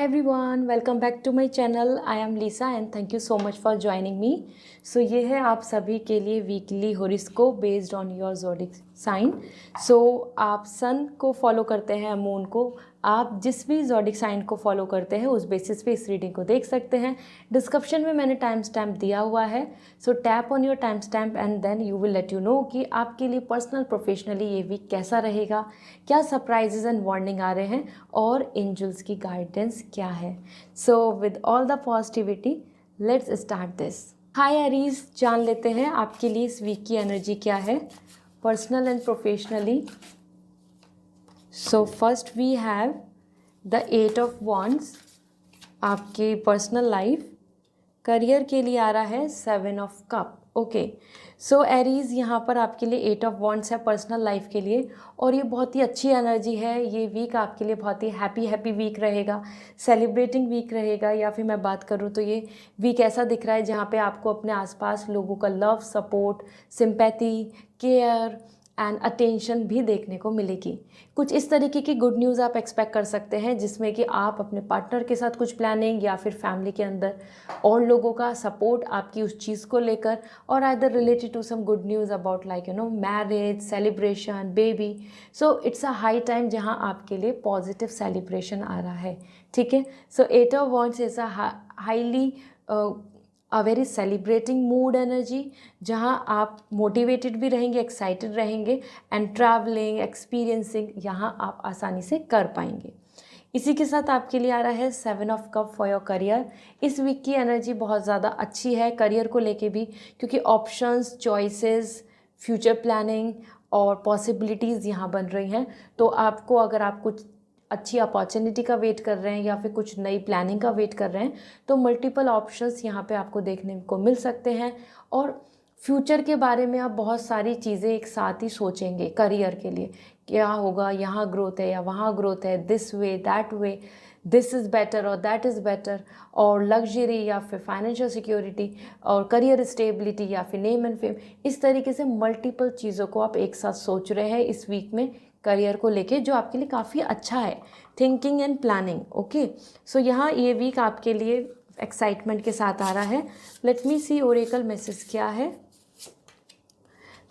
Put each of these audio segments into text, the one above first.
Hi everyone, welcome back to my channel. I am Lisa and thank you so much for joining me. So ये है आप सभी के लिए weekly horoscope based on your zodiac sign. So आप sun को follow करते हैं, मून को, आप जिस भी ज़ोडिक साइन को फॉलो करते हैं उस बेसिस पे इस रीडिंग को देख सकते हैं. डिस्क्रिप्शन में मैंने टाइम स्टैम्प दिया हुआ है. So tap on your timestamp and then you will let you know कि आपके लिए पर्सनल प्रोफेशनली ये वीक कैसा रहेगा, क्या सरप्राइजेज एंड वार्निंग आ रहे हैं और एंजल्स की गाइडेंस क्या है. So with all the positivity let's start this. Hi Aries, जान लेते हैं आपके लिए इस वीक की एनर्जी क्या है personal and professionally. So first we have the 8 of wands. आपकी पर्सनल लाइफ करियर के लिए आ रहा है 7 of cup. Okay, so Aries यहाँ पर आपके लिए 8 ऑफ वॉन्ड्स है पर्सनल लाइफ के लिए और ये बहुत ही अच्छी एनर्जी है. ये वीक आपके लिए बहुत ही हैप्पी वीक रहेगा, सेलिब्रेटिंग वीक रहेगा. या फिर मैं बात करूँ तो ये वीक ऐसा दिख रहा है जहाँ पे आपको अपने आसपास लोगों का love, support, sympathy, care and attention भी देखने को मिलेगी. कुछ इस तरीके की गुड न्यूज़ आप एक्सपेक्ट कर सकते हैं जिसमें कि आप अपने पार्टनर के साथ कुछ प्लानिंग या फिर फैमिली के अंदर और लोगों का सपोर्ट आपकी उस चीज़ को लेकर और either related to some good news about like marriage, celebration, baby. So it's a high time जहां आपके लिए पॉजिटिव सेलिब्रेशन आ रहा है. ठीक है, सो 8 of wands is a highly a very celebrating mood energy जहाँ आप मोटिवेटेड भी रहेंगे, एक्साइटेड रहेंगे एंड ट्रैवलिंग, एक्सपीरियंसिंग यहाँ आप आसानी से कर पाएंगे. इसी के साथ आपके लिए आ रहा है 7 of cup for your career. इस वीक की एनर्जी बहुत ज़्यादा अच्छी है करियर को लेके भी, क्योंकि ऑप्शंस, चॉइसेस, फ्यूचर प्लानिंग और पॉसिबिलिटीज़ यहाँ बन रही हैं. तो आपको अगर आप कुछ अच्छी अपॉर्चुनिटी का वेट कर रहे हैं या फिर कुछ नई प्लानिंग का वेट कर रहे हैं तो मल्टीपल ऑप्शंस यहाँ पे आपको देखने को मिल सकते हैं. और फ्यूचर के बारे में आप बहुत सारी चीज़ें एक साथ ही सोचेंगे. करियर के लिए क्या होगा, यहाँ ग्रोथ है या वहाँ ग्रोथ है, this way that way, this is better और दैट इज़ बेटर, और लग्जरी या फिर फाइनेंशियल सिक्योरिटी और करियर स्टेबिलिटी या फिर नेम एंड फेम. इस तरीके से मल्टीपल चीज़ों को आप एक साथ सोच रहे हैं इस वीक में करियर को लेके, जो आपके लिए काफ़ी अच्छा है. Thinking and planning. ओके, सो यहाँ ये वीक आपके लिए एक्साइटमेंट के साथ आ रहा है. Let me see oracle message क्या है.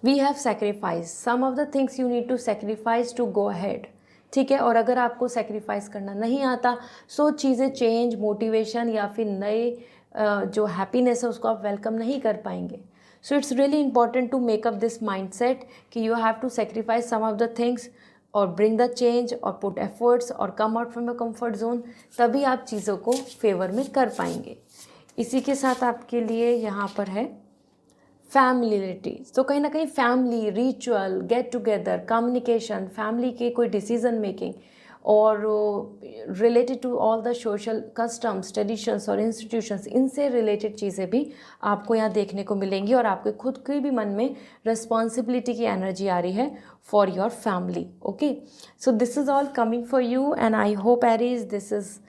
We have sacrifice some of the things you need to sacrifice to go ahead. ठीक है, और अगर आपको सेक्रीफाइस करना नहीं आता सो चीज़ें चेंज, मोटिवेशन या फिर नए जो हैप्पीनेस है उसको आप वेलकम नहीं कर पाएंगे. So it's really important to make up this mindset कि you have to sacrifice some of the things और ब्रिंग द चेंज और पुट एफर्ट्स और come out from your comfort zone. तभी आप चीज़ों को फेवर में कर पाएंगे. इसी के साथ आपके लिए यहाँ पर है फैमिलिटी. तो कहीं ना कहीं family, ritual, get together, communication, family के कोई डिसीजन मेकिंग और related to all the social customs, traditions और इंस्टीट्यूशंस, इनसे रिलेटेड चीज़ें भी आपको यहाँ देखने को मिलेंगी. और आपके खुद के भी मन में रिस्पॉन्सिबिलिटी की एनर्जी आ रही है for your family. Okay, so this is all coming for you and I hope Aries this is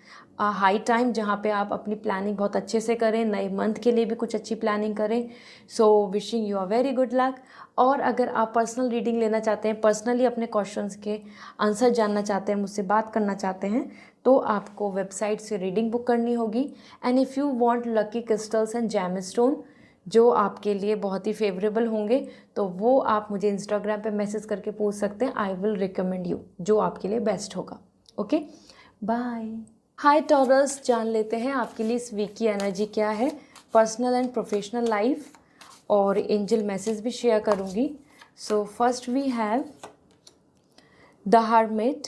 high time जहाँ पे आप अपनी प्लानिंग बहुत अच्छे से करें, नए मंथ के लिए भी कुछ अच्छी प्लानिंग करें. So wishing you a very good luck. और अगर आप पर्सनल रीडिंग लेना चाहते हैं, पर्सनली अपने क्वेश्चंस के आंसर जानना चाहते हैं, मुझसे बात करना चाहते हैं, तो आपको वेबसाइट से रीडिंग बुक करनी होगी. And if you want lucky crystals and gemstone जो आपके लिए बहुत ही फेवरेबल होंगे तो वो आप मुझे इंस्टाग्राम पे मैसेज करके पूछ सकते हैं. आई विल रिकमेंड यू जो आपके लिए बेस्ट होगा. Okay, bye. हाय टॉरस, जान लेते हैं आपके लिए इस वीक की एनर्जी क्या है पर्सनल एंड प्रोफेशनल लाइफ, और एंजल मैसेज भी शेयर करूंगी. So first we have the hermit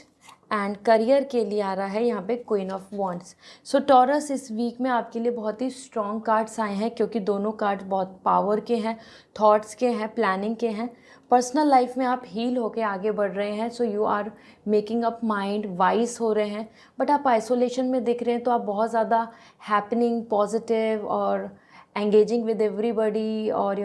and career के लिए आ रहा है यहाँ पे queen of wands. So Taurus, इस वीक में आपके लिए बहुत ही स्ट्रॉन्ग कार्ड्स आए हैं क्योंकि दोनों कार्ड बहुत पावर के हैं, थॉट्स के हैं, प्लानिंग के हैं. पर्सनल लाइफ में आप हील होके आगे बढ़ रहे हैं. So you are making up mind, wise हो रहे हैं. बट आप आइसोलेशन में दिख रहे हैं तो आप बहुत ज़्यादा हैपनिंग, पॉजिटिव और एंगेजिंग विद एवरीबडी और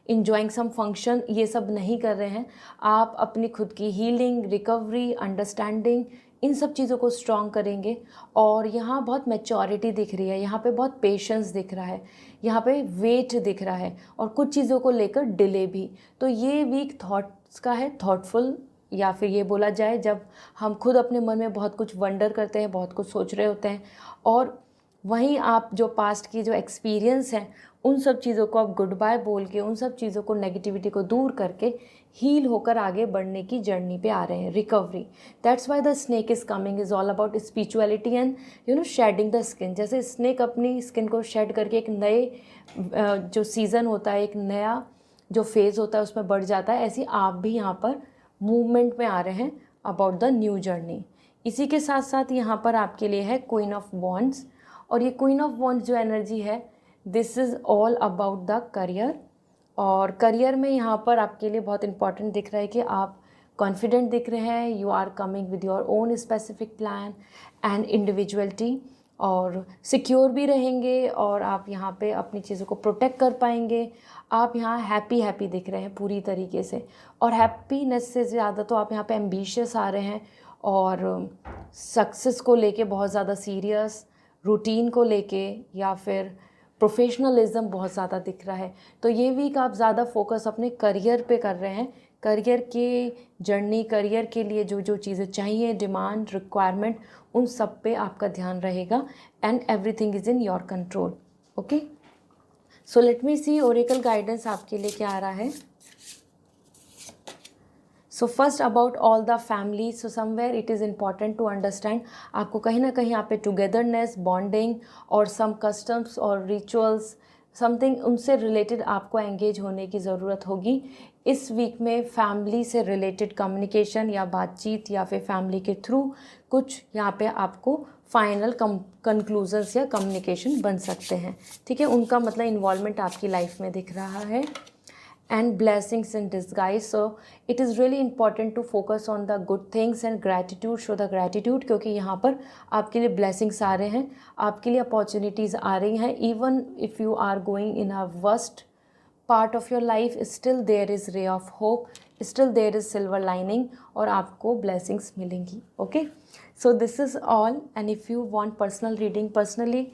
इंजॉइंग सम फंक्शन ये सब नहीं कर रहे हैं. आप अपनी खुद की हीलिंग, रिकवरी, अंडरस्टैंडिंग, इन सब चीज़ों को स्ट्रॉन्ग करेंगे. और यहाँ बहुत मैच्योरिटी दिख रही है, यहाँ पे बहुत पेशेंस दिख रहा है, यहाँ पे वेट दिख रहा है और कुछ चीज़ों को लेकर डिले भी. तो ये वीक थॉट्स का है, थॉटफुल या फिर ये बोला जाए जब हम खुद अपने मन में बहुत कुछ वंडर करते हैं, बहुत कुछ सोच रहे होते हैं, और वहीं आप जो पास्ट की जो एक्सपीरियंस हैं उन सब चीज़ों को आप गुड बाय बोल के, उन सब चीज़ों को, नेगेटिविटी को दूर करके हील होकर आगे बढ़ने की जर्नी पे आ रहे हैं, recovery. That's why the snake is coming is all about spirituality and shedding the skin. जैसे स्नेक अपनी स्किन को शेड करके एक नए जो सीज़न होता है, एक नया जो फेज़ होता है उसमें बढ़ जाता है, ऐसे आप भी यहाँ पर मूवमेंट में आ रहे हैं अबाउट द न्यू जर्नी। इसी के साथ साथ यहाँ पर आपके लिए है क्वीन ऑफ वॉन्ड्स, और ये क्वीन ऑफ वॉन्ड्स जो एनर्जी है, this is all about the career. और करियर में यहाँ पर आपके लिए बहुत इंपॉर्टेंट दिख रहा है कि आप कॉन्फिडेंट दिख रहे हैं, you are coming with your own specific plan and individuality, और सिक्योर भी रहेंगे, और आप यहाँ पे अपनी चीज़ों को प्रोटेक्ट कर पाएंगे। आप यहाँ हैप्पी दिख रहे हैं पूरी तरीके से, और हैप्पीनेस से ज़्यादा तो आप यहाँ पे एम्बिशियस आ रहे हैं, और सक्सेस को लेके बहुत ज़्यादा सीरियस, रूटीन को लेके, या फिर प्रोफेशनलिज्म बहुत ज़्यादा दिख रहा है। तो ये वीक आप ज़्यादा फोकस अपने करियर पे कर रहे हैं, करियर के जर्नी, करियर के लिए जो जो चीज़ें चाहिए, डिमांड, रिक्वायरमेंट, उन सब पे आपका ध्यान रहेगा, and everything is in your control. Okay, so let me see oracle guidance आपके लिए क्या आ रहा है। So first about all the family, so somewhere it is important to understand, आपको कहीं ना कहीं यहाँ पे टुगेदरनेस, बॉन्डिंग और सम कस्टम्स और रिचुअल्स, समथिंग उनसे रिलेटेड आपको एंगेज होने की ज़रूरत होगी। इस वीक में फैमिली से रिलेटेड कम्युनिकेशन या बातचीत, या फिर फैमिली के थ्रू कुछ यहाँ पे आपको फाइनल कंक्लूजन्स या कम्युनिकेशन बन सकते हैं, ठीक है। उनका मतलब इन्वॉल्वमेंट आपकी लाइफ में दिख रहा है। and blessings in disguise, so it is really important to focus on the good things and gratitude, show the gratitude, क्योंकि यहाँ पर आपके लिए blessings आ रहे हैं, आपके लिए opportunities आ रही हैं। even if you are going in a worst part of your life, still there is ray of hope, still there is silver lining, और आपको blessings मिलेंगी। okay, so this is all, and if you want personal reading, personally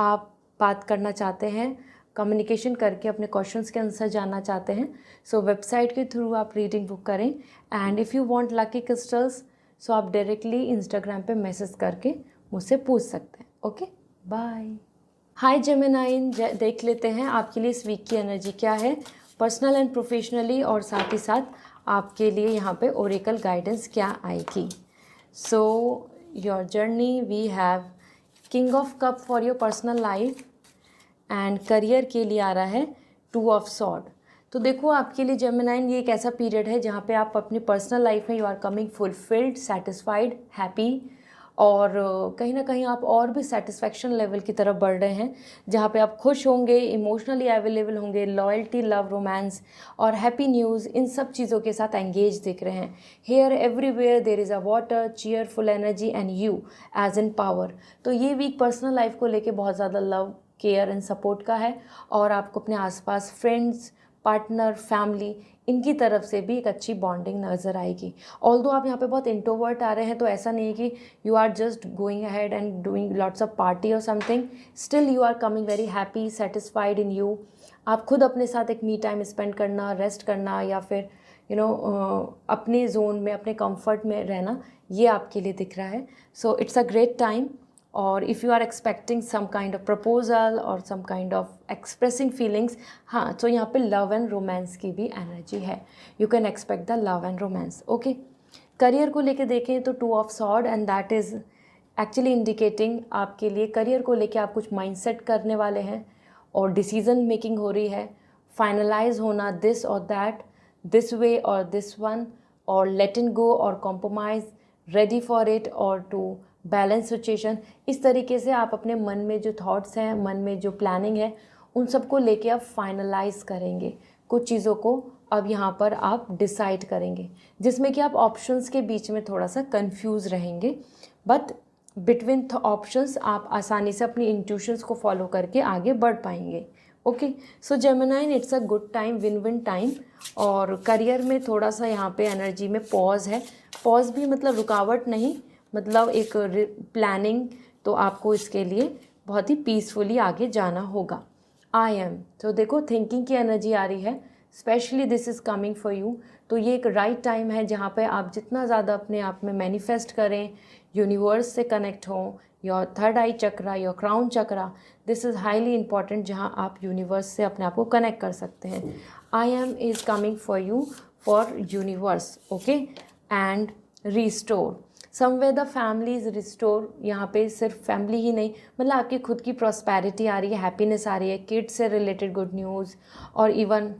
आप बात करना चाहते हैं, communication करके अपने क्वेश्चंस के आंसर जानना चाहते हैं, सो वेबसाइट के थ्रू आप रीडिंग बुक करें। And if you want lucky crystals, so आप डायरेक्टली इंस्टाग्राम पे मैसेज करके मुझसे पूछ सकते हैं। Okay, bye. हाय जेमिनाइन, देख लेते हैं आपके लिए इस वीक की एनर्जी क्या है, पर्सनल एंड प्रोफेशनली, और साथ ही साथ आपके लिए यहाँ पे ओरेकल गाइडेंस क्या आएगी। So your journey, we have king of cup for your personal life, and career के लिए आ रहा है 2 ऑफ सॉर्ड। तो देखो आपके लिए जेमिनाइन, ये एक ऐसा पीरियड है जहाँ पे आप अपनी पर्सनल लाइफ में you are coming fulfilled, satisfied, happy, और कहीं ना कहीं आप और भी सेटिस्फैक्शन लेवल की तरफ बढ़ रहे हैं, जहाँ पे आप खुश होंगे, इमोशनली अवेलेबल होंगे, लॉयल्टी, लव, रोमांस और हैप्पी न्यूज़, इन सब चीज़ों के साथ एंगेज दिख रहे हैं। Here everywhere there is a water, cheerful energy and you as in power. तो ये वीक पर्सनल लाइफ को लेके बहुत ज़्यादा लव, केयर एंड सपोर्ट का है, और आपको अपने आसपास फ्रेंड्स, पार्टनर, फैमिली, इनकी तरफ से भी एक अच्छी बॉन्डिंग नज़र आएगी। ऑल्दो आप यहाँ पे बहुत इंट्रोवर्ट आ रहे हैं, तो ऐसा नहीं है कि you are just going ahead and doing lots of party और something, still you are coming very happy, satisfied in you. आप खुद अपने साथ एक मी टाइम स्पेंड करना, रेस्ट करना, या फिर अपने जोन में, अपने कंफर्ट में रहना, ये आपके लिए दिख रहा है। So it's a great time. और if you are expecting some kind of proposal और some kind of expressing feelings, हाँ, तो यहाँ पे लव एंड रोमांस की भी एनर्जी है, you can expect the love and romance. Okay, career को लेके देखें तो 2 of sword, and that is actually indicating आपके लिए करियर को लेके आप कुछ माइंडसेट करने वाले हैं, और डिसीजन मेकिंग हो रही है, फाइनलाइज होना, दिस और दैट, दिस वे और दिस वन, और लेट इन गो और कॉम्प्रोमाइज़, रेडी फॉर इट और टू बैलेंस सिचुएशन। इस तरीके से आप अपने मन में जो थॉट्स हैं, मन में जो प्लानिंग है, उन सबको लेके आप फाइनलाइज करेंगे, कुछ चीज़ों को अब यहाँ पर आप डिसाइड करेंगे, जिसमें कि आप ऑप्शंस के बीच में थोड़ा सा कंफ्यूज रहेंगे, बट बिटवीन ऑप्शंस आप आसानी से अपनी इंट्यूशंस को फॉलो करके आगे बढ़ पाएंगे। Okay, so Geminian, it's a good time, win win time. और करियर में थोड़ा सा यहाँ पे एनर्जी में पॉज है, पॉज भी मतलब रुकावट नहीं, मतलब एक प्लानिंग, तो आपको इसके लिए बहुत ही पीसफुली आगे जाना होगा। आई एम, तो देखो थिंकिंग की एनर्जी आ रही है, specially this is coming for you. तो ये एक राइट टाइम है जहाँ पे आप जितना ज़्यादा अपने आप में मैनिफेस्ट करें, यूनिवर्स से कनेक्ट हों, your third I chakra, your crown chakra, this is highly important, जहाँ आप यूनिवर्स से अपने आप को कनेक्ट कर सकते हैं। I am is coming for you for universe, okay, and restore somewhere the family is restore. यहाँ पे सिर्फ फैमिली ही नहीं, मतलब आपकी खुद की प्रॉस्पेरिटी आ रही है, हैप्पीनेस आ रही है, किड्स से रिलेटेड गुड न्यूज़, और even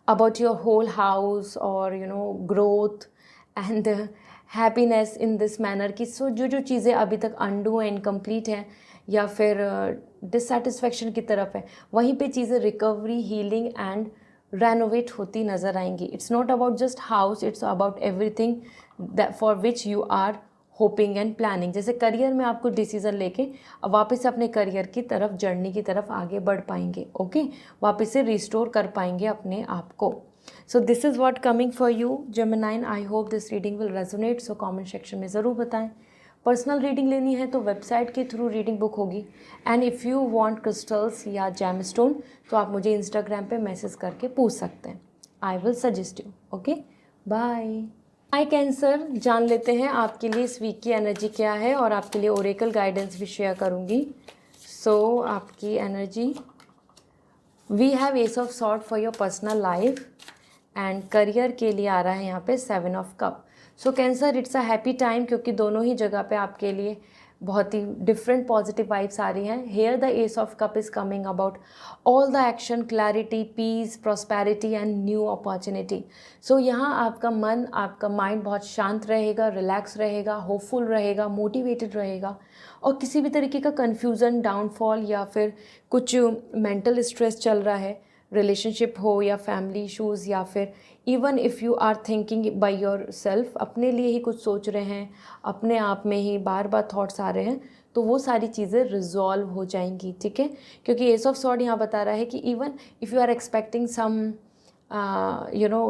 about your whole house, or growth and happiness in this manner कि जो चीज़ें अभी तक अनडू है, इनकम्प्लीट है, या फिर डिससेटिस्फेक्शन की तरफ है, वहीं पे चीज़ें रिकवरी, हीलिंग एंड रेनोवेट होती नज़र आएंगी। It's not about just house, it's about everything that for which you are hoping and planning. जैसे करियर में आप कुछ डिसीज़न लेके अब वापस से अपने करियर की तरफ, जर्नी की तरफ आगे बढ़ पाएंगे, ओके, वापस से रिस्टोर कर पाएंगे अपने आप को। So this is what coming for you Geminian. I hope this reading will resonate. So comment section में ज़रूर बताएं। पर्सनल रीडिंग लेनी है तो वेबसाइट के थ्रू रीडिंग बुक होगी, and if you want crystals या जेमस्टोन तो आप मुझे इंस्टाग्राम पे मैसेज करके पूछ सकते हैं। I will suggest you, okay, bye. Hi Cancer, जान लेते हैं आपके लिए इस वीक की एनर्जी क्या है, और आपके लिए ओरेकल गाइडेंस भी शेयर करूंगी। सो आपकी energy, we have ace of sword for your personal life, and career के लिए आ रहा है यहाँ पे 7 of cup. So cancer, it's a happy time, क्योंकि दोनों ही जगह पे आपके लिए बहुत ही डिफरेंट पॉजिटिव वाइब्स आ रही हैं। Here the ace of cup is coming about all the action, clarity, peace, prosperity and new opportunity. So यहाँ आपका मन, आपका माइंड बहुत शांत रहेगा, रिलैक्स रहेगा, होपफुल रहेगा, मोटिवेटेड रहेगा, और किसी भी तरीके का कन्फ्यूज़न, डाउनफॉल या फिर कुछ मेंटल स्ट्रेस चल रहा है, रिलेशनशिप हो या फैमिली इशूज़, या फिर even if you are thinking by yourself, अपने लिए ही कुछ सोच रहे हैं, अपने आप में ही बार बार थॉट्स आ रहे हैं, तो वो सारी चीज़ें रिजॉल्व हो जाएंगी, ठीक है। क्योंकि एस ऑफ सॉर्ड यहाँ बता रहा है कि even if you are expecting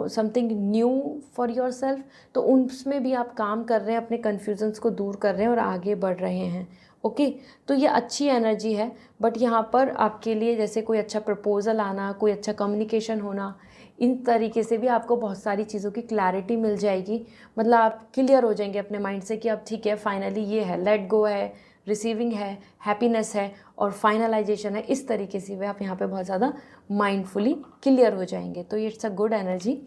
something new for yourself, तो उसमें भी आप काम कर रहे हैं, अपने कन्फ्यूजन्स को दूर कर रहे हैं और आगे बढ़ रहे हैं, ओके। तो ये अच्छी एनर्जी है, बट यहाँ पर आपके लिए जैसे कोई अच्छा प्रपोजल आना, कोई अच्छा कम्युनिकेशन होना, इन तरीके से भी आपको बहुत सारी चीज़ों की क्लैरिटी मिल जाएगी। मतलब आप क्लियर हो जाएंगे अपने माइंड से कि अब ठीक है, फाइनली ये है, लेट गो है, रिसीविंग है, हैप्पीनेस है और फाइनलाइजेशन है। इस तरीके से भी आप यहाँ पे बहुत ज़्यादा माइंडफुली क्लियर हो जाएंगे, तो it's a good energy.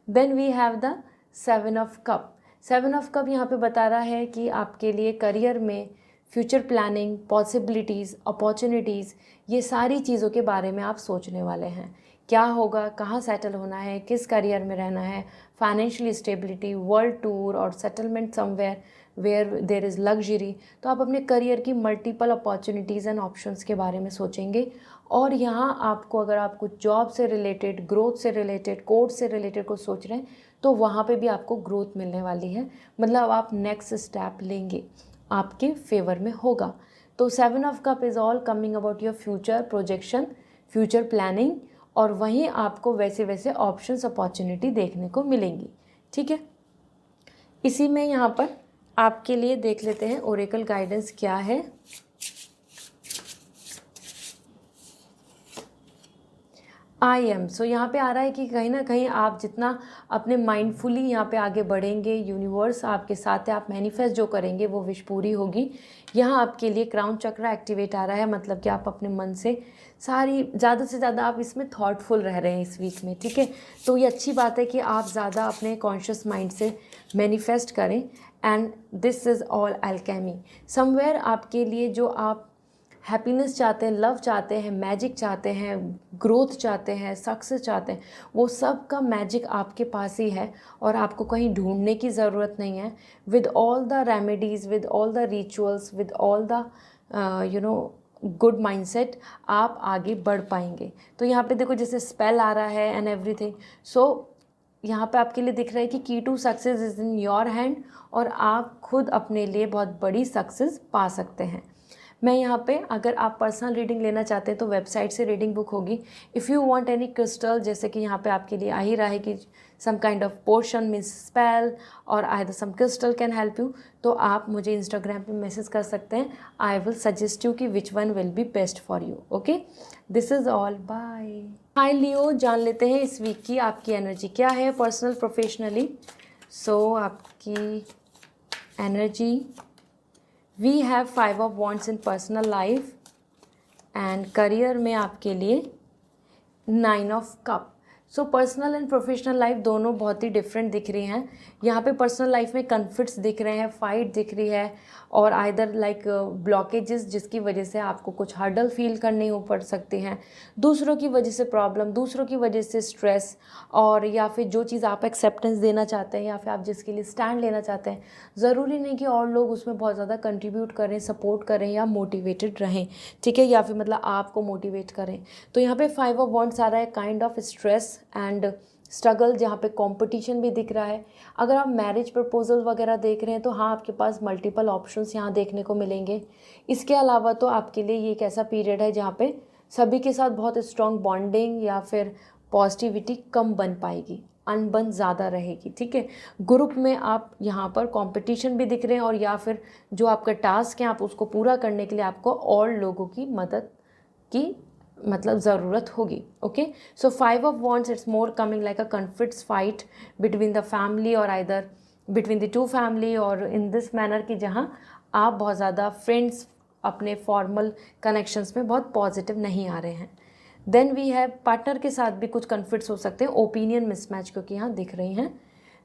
Then we have the 7 of cup. 7 of cup यहाँ पे बता रहा है कि आपके लिए करियर में फ्यूचर प्लानिंग, पॉसिबिलिटीज़, अपॉर्चुनिटीज़, ये सारी चीज़ों के बारे में आप सोचने वाले हैं। क्या होगा, कहाँ सेटल होना है, किस करियर में रहना है, फाइनेंशियल स्टेबिलिटी, वर्ल्ड टूर और settlement somewhere where there is luxury. तो आप अपने करियर की मल्टीपल अपॉर्चुनिटीज़ एंड ऑप्शंस के बारे में सोचेंगे। और यहाँ आपको, अगर आप कुछ जॉब से रिलेटेड, ग्रोथ से रिलेटेड, कोर्स से रिलेटेड कुछ सोच रहे हैं, तो वहाँ पे भी आपको ग्रोथ मिलने वाली है। मतलब आप नेक्स्ट स्टेप लेंगे, आपके फेवर में होगा। तो 7 of cup is all coming about your future projection, future planning, और वहीं आपको वैसे वैसे ऑप्शंस, अपॉर्चुनिटी देखने को मिलेंगी, ठीक है। इसी में यहाँ पर आपके लिए देख लेते हैं ओरेकल गाइडेंस क्या है। आई एम, सो यहाँ पे आ रहा है कि कहीं ना कहीं आप जितना अपने माइंडफुली यहाँ पे आगे बढ़ेंगे, यूनिवर्स आपके साथ है, आप मैनिफेस्ट जो करेंगे वो विश पूरी होगी। यहाँ आपके लिए क्राउन चक्र एक्टिवेट आ रहा है, मतलब कि आप अपने मन से सारी, ज़्यादा से ज़्यादा आप इसमें थॉटफुल रह रहे हैं इस वीक में, ठीक है। तो ये अच्छी बात है कि आप ज़्यादा अपने कॉन्शियस माइंड से मैनिफेस्ट करें, and this is all Alchemy. Somewhere आपके लिए जो आप हैप्पीनेस चाहते हैं, लव चाहते हैं, मैजिक चाहते हैं, ग्रोथ चाहते हैं, सक्सेस चाहते हैं, वो सब का मैजिक आपके पास ही है, और आपको कहीं ढूंढने की ज़रूरत नहीं है। With all the remedies, with all the rituals, with all the good mindset, आप आगे बढ़ पाएंगे। तो यहाँ पे देखो जैसे स्पेल आ रहा है एंड एवरीथिंग। सो यहाँ पे आपके लिए दिख रहा है कि key to success is in your hand, और आप खुद अपने लिए बहुत बड़ी सक्सेस पा सकते हैं। मैं यहाँ पे अगर आप पर्सनल रीडिंग लेना चाहते हैं तो वेबसाइट से रीडिंग बुक होगी। If you want any crystal, जैसे कि यहाँ पे आपके लिए आ ही रहा है कि some kind of portion means spell और either some crystal can help you, तो आप मुझे इंस्टाग्राम पे मैसेज कर सकते हैं। आई विल सजेस्ट यू कि which one will be best for you. Okay, this is all, bye. Hi Leo, जान लेते हैं इस वीक की आपकी एनर्जी क्या है पर्सनल प्रोफेशनली। सो आपकी energy, we have 5 of wands in personal life and career में आपके लिए 9 of cup. So personal and professional life दोनों बहुत ही डिफरेंट दिख रही हैं। यहाँ पे पर्सनल लाइफ में कन्फ्लिक्ट्स दिख रहे हैं, फाइट दिख रही है और आइदर लाइक ब्लॉकेजेस जिसकी वजह से आपको कुछ हर्डल फील करनी हो पड़ सकती हैं, दूसरों की वजह से प्रॉब्लम, दूसरों की वजह से स्ट्रेस, और या फिर जो चीज़ आप एक्सेप्टेंस देना चाहते हैं या फिर आप जिसके लिए स्टैंड लेना चाहते हैं, ज़रूरी नहीं कि और लोग उसमें बहुत ज़्यादा कंट्रीब्यूट करें, सपोर्ट करें या मोटिवेटेड रहें, ठीक है, या फिर मतलब आपको मोटिवेट करें। तो यहाँ पे 5 ऑफ वॉन्ड्स आ रहा है, kind of stress and struggle, जहाँ पे कंपटीशन भी दिख रहा है। अगर आप मैरिज प्रपोजल वगैरह देख रहे हैं तो हाँ, आपके पास मल्टीपल ऑप्शंस यहाँ देखने को मिलेंगे। इसके अलावा तो आपके लिए ये एक ऐसा पीरियड है जहाँ पे सभी के साथ बहुत स्ट्रॉन्ग बॉन्डिंग या फिर पॉजिटिविटी कम बन पाएगी, अनबन ज़्यादा रहेगी, ठीक है। ग्रुप में आप यहाँ पर कंपटीशन भी दिख रहे हैं और या फिर जो आपका टास्क है आप उसको पूरा करने के लिए आपको और लोगों की मदद की मतलब ज़रूरत होगी। Okay, so 5 of wands, it's more coming like a conflicts fight between the family और either between the two family, और इन दिस मैनर कि जहाँ आप बहुत ज़्यादा फ्रेंड्स अपने फॉर्मल कनेक्शंस में बहुत पॉजिटिव नहीं आ रहे हैं। देन वी हैव पार्टनर के साथ भी कुछ कन्फ्लिक्ट्स हो सकते हैं, ओपिनियन मिसमैच क्योंकि यहाँ दिख रही हैं।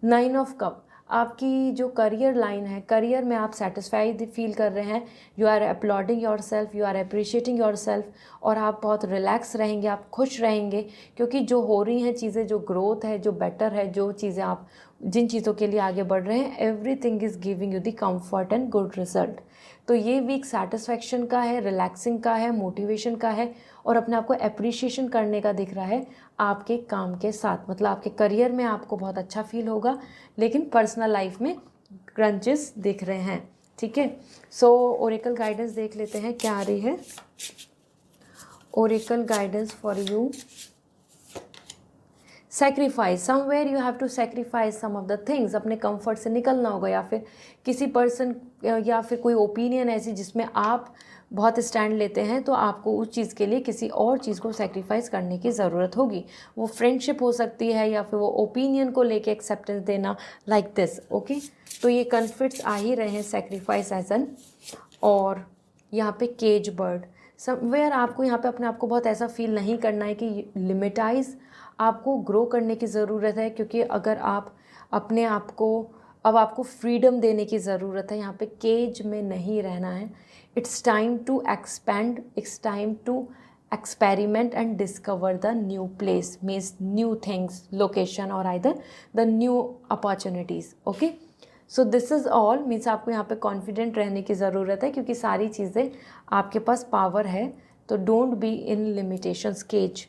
9 ऑफ कप, आपकी जो करियर लाइन है, करियर में आप सेटिस्फाइड फील कर रहे हैं, you are uploading yourself, you are appreciating yourself, और आप बहुत रिलैक्स रहेंगे, आप खुश रहेंगे क्योंकि जो हो रही हैं चीज़ें, जो ग्रोथ है, जो बेटर है, जो चीज़ें आप जिन चीज़ों के लिए आगे बढ़ रहे हैं, everything is giving you the comfort and good result. तो ये वीक सेटिस्फैक्शन का है, रिलैक्सिंग का है, मोटिवेशन का है और अपने आप को अप्रिशिएशन करने का दिख रहा है आपके काम के साथ। मतलब आपके करियर में आपको बहुत अच्छा फील होगा, लेकिन पर्सनल लाइफ में क्रंचेस दिख रहे हैं, ठीक है। सो ओरेकल गाइडेंस देख लेते हैं क्या आ रही है। Oracle guidance for you, sacrifice, somewhere you have to sacrifice some of the things, अपने कंफर्ट से निकलना होगा, या फिर किसी पर्सन या फिर कोई ओपिनियन ऐसी जिसमें आप बहुत स्टैंड लेते हैं तो आपको उस चीज़ के लिए किसी और चीज़ को सेक्रीफाइस करने की ज़रूरत होगी। वो फ्रेंडशिप हो सकती है या फिर वो ओपिनियन को लेके एक्सेप्टेंस देना, लाइक दिस। ओके, तो ये कन्फ्लिक्ट्स आ ही रहे हैं, सेक्रीफाइस एज एन। और यहाँ पे केज बर्ड, समवेयर आपको यहाँ पे अपने आप को बहुत ऐसा फील नहीं करना है कि लिमिटाइज, आपको ग्रो करने की ज़रूरत है, क्योंकि अगर आप अपने आप को अब आपको फ्रीडम देने की ज़रूरत है, यहाँ पे केज में नहीं रहना है। It's time to expand, it's time to experiment and discover the new place, means new things, location और either the new opportunities. Okay, so this is all, means आपको यहाँ पे कॉन्फिडेंट रहने की ज़रूरत है क्योंकि सारी चीज़ें आपके पास पावर है, तो don't be in limitations, cage.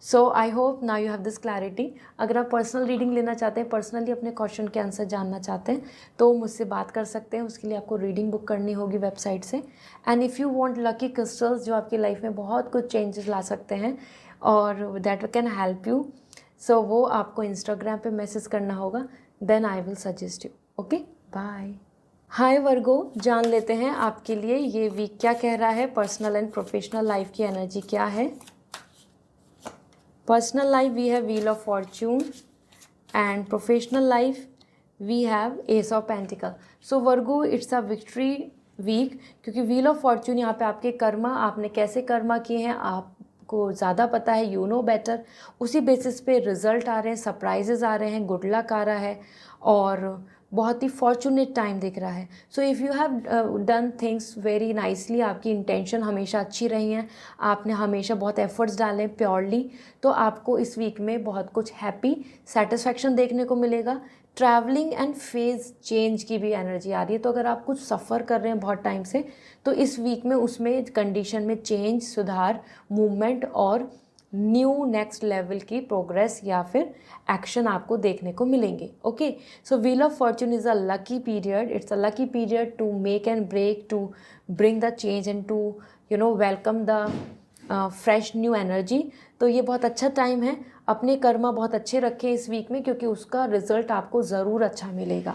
So I hope now you have this clarity. अगर आप पर्सनल रीडिंग लेना चाहते हैं, पर्सनली अपने क्वेश्चन के आंसर जानना चाहते हैं, तो मुझसे बात कर सकते हैं। उसके लिए आपको रीडिंग बुक करनी होगी वेबसाइट से। And if you want lucky crystals जो आपकी लाइफ में बहुत कुछ चेंजेस ला सकते हैं और that can help you, so वो आपको इंस्टाग्राम पे मैसेज करना होगा, then I will suggest you. Okay, bye. Hi Virgo, जान लेते हैं आपके लिए ये वीक क्या कह रहा है, पर्सनल एंड प्रोफेशनल लाइफ की एनर्जी क्या है। Personal life we have Wheel of Fortune and professional life we have Ace of Pentacle. So Virgo, it's a victory week क्योंकि Wheel of Fortune यहाँ पे आपके कर्मा, आपने कैसे कर्मा किए हैं आपको ज़्यादा पता है, यू नो बेटर। उसी बेसिस पे रिजल्ट आ रहे हैं, सरप्राइजेज आ रहे हैं, गुड लक आ रहा है और बहुत ही फॉर्चुनेट टाइम दिख रहा है। So if you have done things very nicely, आपकी इंटेंशन हमेशा अच्छी रही हैं, आपने हमेशा बहुत एफर्ट्स डाले प्योरली, तो आपको इस वीक में बहुत कुछ हैप्पी सेटिस्फैक्शन देखने को मिलेगा। ट्रैवलिंग एंड फेज़ चेंज की भी एनर्जी आ रही है, तो अगर आप कुछ सफ़र कर रहे हैं बहुत टाइम से, तो इस वीक में उसमें कंडीशन में चेंज, सुधार, मूवमेंट और न्यू नेक्स्ट लेवल की प्रोग्रेस या फिर एक्शन आपको देखने को मिलेंगे। Okay, so wheel of fortune is a lucky period, it's a lucky period to make and break, to bring the change and to welcome the fresh new energy. तो ये बहुत अच्छा टाइम है, अपने कर्मा बहुत अच्छे रखें इस वीक में, क्योंकि उसका रिजल्ट आपको ज़रूर अच्छा मिलेगा।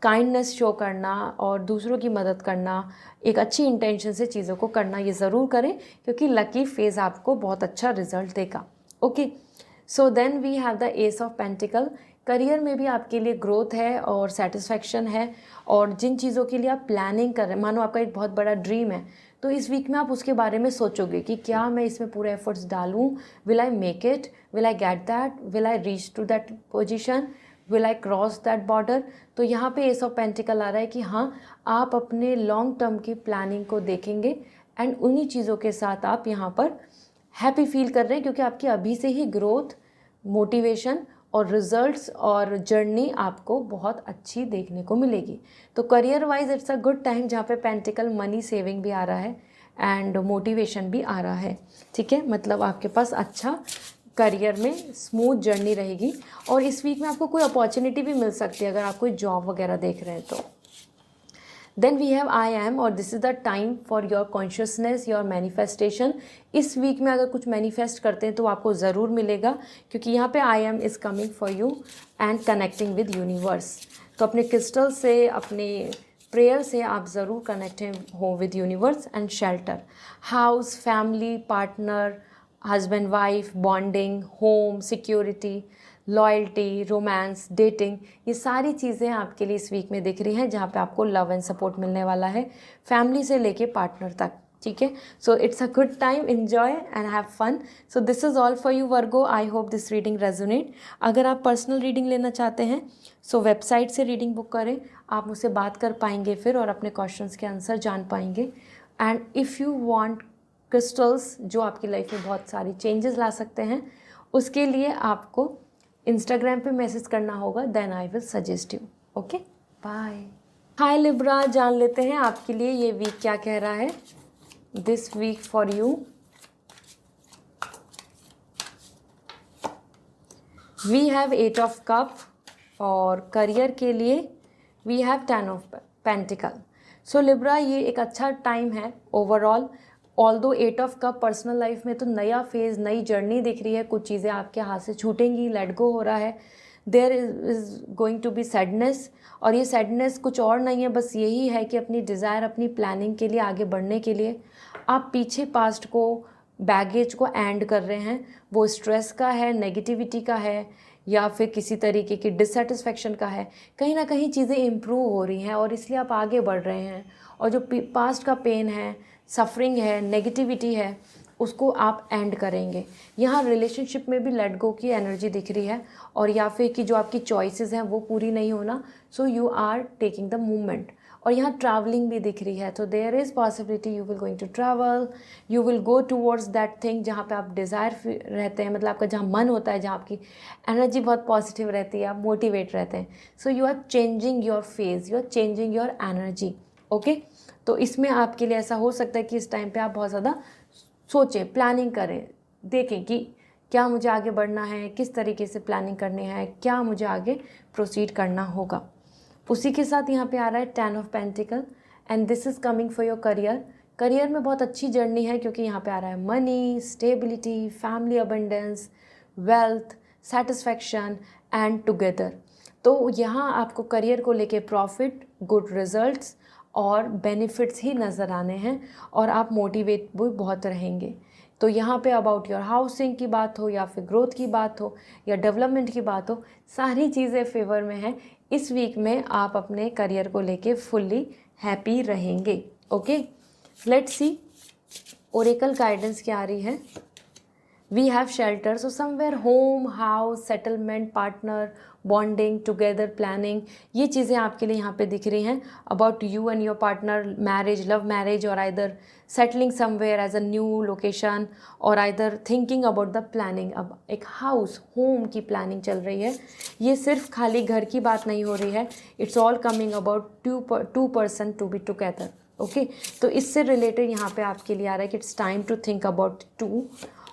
काइंडनेस शो करना और दूसरों की मदद करना, एक अच्छी इंटेंशन से चीज़ों को करना, ये ज़रूर करें, क्योंकि लकी फेज़ आपको बहुत अच्छा रिजल्ट देगा। Okay, so then we have the ace of pentacle. Career में भी आपके लिए ग्रोथ है और सेटिस्फैक्शन है, और जिन चीज़ों के लिए आप प्लानिंग कर रहे हैं, मानो आपका एक बहुत बड़ा ड्रीम है, तो इस वीक में आप उसके बारे में सोचोगे कि क्या मैं इसमें पूरे एफर्ट्स डालूँ, will I make it, will I get that, will I reach to that position, will I cross that border. तो यहाँ पे एस ऑफ पेंटिकल आ रहा है कि हाँ, आप अपने लॉन्ग टर्म की प्लानिंग को देखेंगे एंड उन्हीं चीज़ों के साथ आप यहाँ पर हैप्पी फील कर रहे हैं, क्योंकि आपकी अभी से ही ग्रोथ, मोटिवेशन और रिजल्ट्स और जर्नी आपको बहुत अच्छी देखने को मिलेगी। तो career wise it's a good time, जहाँ पे पेंटिकल मनी सेविंग भी आ रहा है एंड मोटिवेशन भी आ रहा है। ठीक है, मतलब आपके पास अच्छा करियर में स्मूथ जर्नी रहेगी, और इस वीक में आपको कोई अपॉर्चुनिटी भी मिल सकती है अगर आप कोई जॉब वगैरह देख रहे हैं तो। Then we have I am, और this is the time for your consciousness, your manifestation. इस वीक में अगर कुछ मैनिफेस्ट करते हैं तो आपको ज़रूर मिलेगा, क्योंकि यहाँ पे I am is coming for you and connecting with universe. तो अपने क्रिस्टल से, अपने प्रेयर से आप ज़रूर कनेक्टेड हो with universe and shelter. House, family, partner, husband wife, bonding, home, security, loyalty, romance, dating, ये सारी चीज़ें आपके लिए इस वीक में दिख रही हैं, जहाँ पे आपको लव एंड सपोर्ट मिलने वाला है, फैमिली से लेके पार्टनर तक। ठीक है, so it's a good time, enjoy and have fun. So this is all for you Virgo, I hope this reading resonate. अगर आप पर्सनल रीडिंग लेना चाहते हैं सो वेबसाइट से रीडिंग बुक करें, आप मुझसे बात कर पाएंगे फिर, और अपने क्वेश्चंस के आंसर जान पाएंगे। And if you want crystals जो आपकी लाइफ में बहुत सारी चेंजेस ला सकते हैं, उसके लिए आपको इंस्टाग्राम पे मैसेज करना होगा, then I will suggest you. Okay, bye. Hi Libra, जान लेते हैं आपके लिए ये वीक क्या कह रहा है। This week for you we have 8 of cup, और करियर के लिए we have 10 of pentacle. So Libra, ये एक अच्छा टाइम है overall. Although 8 of cup personal life में तो नया फेज़, नई जर्नी दिख रही है, कुछ चीज़ें आपके हाथ से छूटेंगी, लेट गो हो रहा है। There is going to be sadness, और ये सैडनेस कुछ और नहीं है, बस यही है कि अपनी डिज़ायर, अपनी प्लानिंग के लिए, आगे बढ़ने के लिए आप पीछे पास्ट को, बैगेज को एंड कर रहे हैं। वो स्ट्रेस का है, नेगेटिविटी का है, या फिर किसी तरीके की डिससेटिस्फेक्शन का है। कहीं ना कहीं चीज़ें इम्प्रूव हो रही हैं और इसलिए आप आगे बढ़ रहे हैं, और जो पास्ट का पेन है, सफरिंग है, नेगेटिविटी है, उसको आप एंड करेंगे। यहाँ रिलेशनशिप में भी लेट गो की एनर्जी दिख रही है, और या फिर कि जो आपकी चॉइसेस हैं वो पूरी नहीं होना, so you are taking the movement. और यहाँ ट्रैवलिंग भी दिख रही है, तो there is possibility you will going to travel, you will go towards that thing जहाँ पे आप डिज़ायर रहते हैं, मतलब आपका जहाँ मन होता है, जहाँ आपकी एनर्जी बहुत पॉजिटिव रहती है, आप मोटिवेट रहते हैं। So you are changing your phase, you are changing your energy. Okay, तो इसमें आपके लिए ऐसा हो सकता है कि इस टाइम पे आप बहुत ज़्यादा सोचें, प्लानिंग करें, देखें कि क्या मुझे आगे बढ़ना है, किस तरीके से प्लानिंग करनी है, क्या मुझे आगे प्रोसीड करना होगा। उसी के साथ यहाँ पे आ रहा है 10 of pentacle, and this is coming for your career. Career में बहुत अच्छी जर्नी है, क्योंकि यहाँ पे आ रहा है money, stability, family abundance, wealth, satisfaction and together. तो यहाँ आपको करियर को लेके प्रॉफिट, गुड रिजल्ट्स और बेनिफिट्स ही नज़र आने हैं, और आप मोटिवेट भी बहुत रहेंगे। तो यहाँ पे अबाउट योर हाउसिंग की बात हो, या फिर ग्रोथ की बात हो, या डेवलपमेंट की बात हो, सारी चीज़ें फेवर में हैं। इस वीक में आप अपने करियर को लेके फुल्ली हैप्पी रहेंगे। Okay, let's see oracle guidance क्या आ रही है। We have shelter, so somewhere home, house, settlement, partner, bonding, together, planning, ये चीज़ें आपके लिए यहाँ पे दिख रही हैं। About you and your partner, marriage, love marriage, और either settling somewhere as a new location, और either thinking about the planning. अब एक हाउस, होम की प्लानिंग चल रही है। ये सिर्फ खाली घर की बात नहीं हो रही है, it's all coming about two person to be together. Okay, तो इससे रिलेटेड यहाँ पे आपके लिए आ रहा है कि it's time to think about to,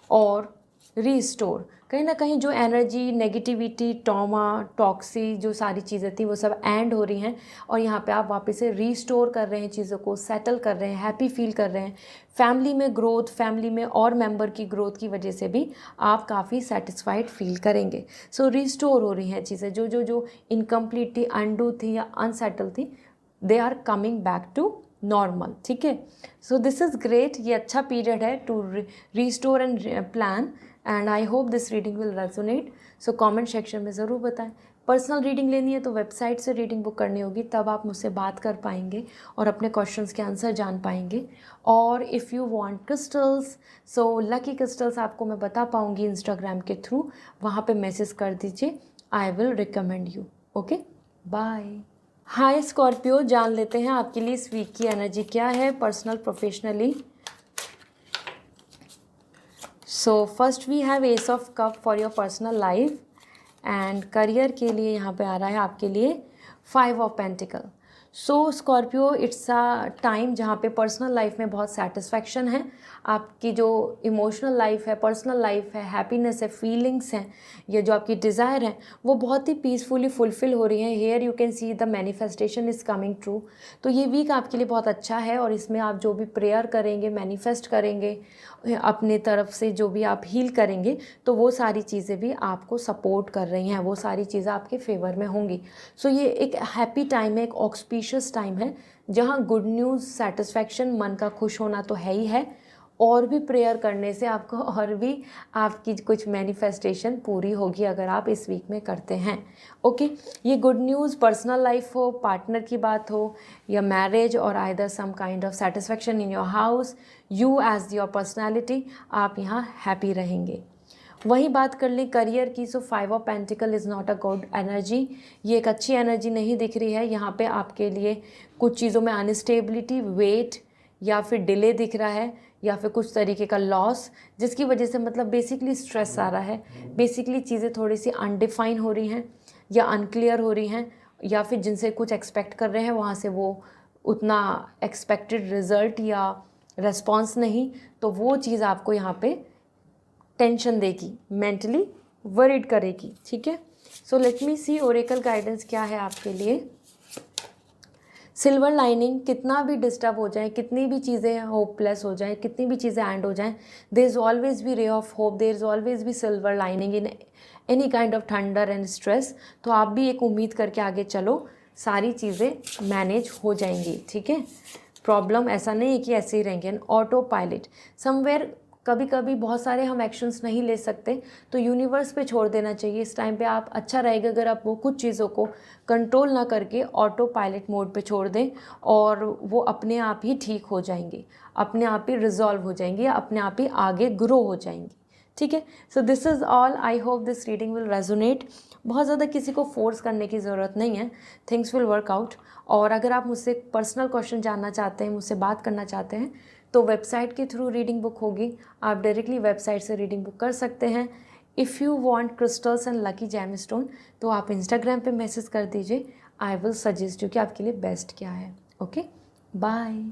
और रीस्टोर, कहीं ना कहीं जो एनर्जी, नेगेटिविटी, ट्रॉमा, टॉक्सी, जो सारी चीज़ें थी वो सब एंड हो रही हैं और यहाँ पे आप वापस से रीस्टोर कर रहे हैं चीज़ों को, सेटल कर रहे हैं, हैप्पी फील कर रहे हैं। फैमिली में ग्रोथ, फैमिली में और मेंबर की ग्रोथ की वजह से भी आप काफ़ी सेटिस्फाइड फील करेंगे। सो रीस्टोर हो रही हैं चीज़ें, जो जो जो इनकम्प्लीट थी, अनडू थी या अनसेटल थी, they are coming back to normal. ठीक है, सो दिस इज़ ग्रेट। ये अच्छा पीरियड है to restore and plan, and I hope this reading will resonate. So comment section में ज़रूर बताएं। पर्सनल रीडिंग लेनी है तो वेबसाइट से रीडिंग बुक करनी होगी, तब आप मुझसे बात कर पाएंगे और अपने क्वेश्चंस के आंसर जान पाएंगे। और if you want crystals, so lucky crystals आपको मैं बता पाऊंगी इंस्टाग्राम के थ्रू, वहाँ पे मैसेज कर दीजिए, I will recommend you. Okay, bye. Hi Scorpio, जान लेते हैं आपके लिए इस वीक की एनर्जी क्या है, personal, professionally. So first we have ace of cup for your personal life, and career के लिए यहाँ पे आ रहा है आपके लिए 5 of pentacle. So Scorpio, it's a time जहाँ पे पर्सनल लाइफ में बहुत सेटिस्फैक्शन है, आपकी जो इमोशनल लाइफ है, पर्सनल लाइफ है, हैप्पीनेस है, फीलिंग्स हैं, ये जो आपकी डिज़ायर है वो बहुत ही पीसफुली फुलफ़िल हो रही है। Here you can see the manifestation is coming true. तो ये वीक आपके लिए बहुत अच्छा है और इसमें आप जो भी प्रेयर करेंगे, मैनिफेस्ट करेंगे, अपने तरफ से जो भी आप हील करेंगे, तो वो सारी चीज़ें भी आपको सपोर्ट कर रही हैं, वो सारी चीज़ें आपके फेवर में होंगी। सो ये एक हैप्पी टाइम है, एक ऑक्सपीशियस टाइम है, जहाँ गुड न्यूज़, सेटिस्फैक्शन, मन का खुश होना तो है ही है, और भी प्रेयर करने से आपको और भी आपकी कुछ मैनिफेस्टेशन पूरी होगी अगर आप इस वीक में करते हैं। ओके, ये गुड न्यूज़ पर्सनल लाइफ हो, पार्टनर की बात हो, या मैरिज, और either some kind of satisfaction in your house, you as your personality, आप यहाँ हैप्पी रहेंगे। वहीं बात कर ली करियर की, सो 5 of pentacle is not a good energy. ये एक अच्छी एनर्जी नहीं दिख रही है। यहाँ पे आपके लिए कुछ चीज़ों में अनस्टेबिलिटी, वेट या फिर डिले दिख रहा है, या फिर कुछ तरीके का लॉस, जिसकी वजह से मतलब बेसिकली स्ट्रेस आ रहा है, बेसिकली चीज़ें थोड़ी सी अनडिफाइन हो रही हैं या अनक्लियर हो रही हैं, या फिर जिनसे कुछ एक्सपेक्ट कर रहे हैं वहाँ से वो उतना एक्सपेक्टेड रिज़ल्ट या रेस्पॉन्स नहीं, तो वो चीज़ आपको यहाँ पे टेंशन देगी, मेंटली वरीड करेगी। ठीक है, सो let me see oracle guidance क्या है आपके लिए। सिल्वर लाइनिंग, कितना भी डिस्टर्ब हो जाए, कितनी भी चीज़ें होपलेस हो जाएं, कितनी भी चीज़ें एंड हो जाएं, there is always be ray of hope, there is always be silver lining in any kind of thunder and stress. तो आप भी एक उम्मीद करके आगे चलो, सारी चीज़ें मैनेज हो जाएंगी। ठीक है, प्रॉब्लम ऐसा नहीं है कि ऐसे ही रहेंगे। एंड ऑटो पायलट समवेयर, कभी कभी बहुत सारे हम एक्शंस नहीं ले सकते, तो यूनिवर्स पे छोड़ देना चाहिए। इस टाइम पे आप अच्छा रहेगा अगर आप वो कुछ चीज़ों को कंट्रोल ना करके ऑटो पायलट मोड पे छोड़ दें, और वो अपने आप ही ठीक हो जाएंगे, अपने आप ही रिजॉल्व हो जाएंगे, या अपने आप ही आगे ग्रो हो जाएंगी। ठीक है, सो this is all. I hope this reading will resonate. बहुत ज़्यादा किसी को फोर्स करने की ज़रूरत नहीं है, थिंग्स विल वर्क आउट। और अगर आप मुझसे पर्सनल क्वेश्चन जानना चाहते हैं, मुझसे बात करना चाहते हैं, तो वेबसाइट के थ्रू रीडिंग बुक होगी, आप डायरेक्टली वेबसाइट से रीडिंग बुक कर सकते हैं। If you want crystals and lucky gemstone, तो आप इंस्टाग्राम पे मैसेज कर दीजिए, आई विल सजेस्ट यू कि आपके लिए बेस्ट क्या है। Okay, bye.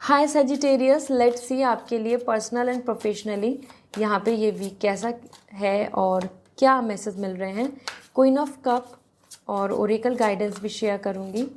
Hi Sagittarius, let's see आपके लिए पर्सनल एंड प्रोफेशनली यहाँ पे ये वीक कैसा है और क्या मैसेज मिल रहे हैं। क्वीन ऑफ कप और ओरेकल गाइडेंस भी शेयर करूँगी।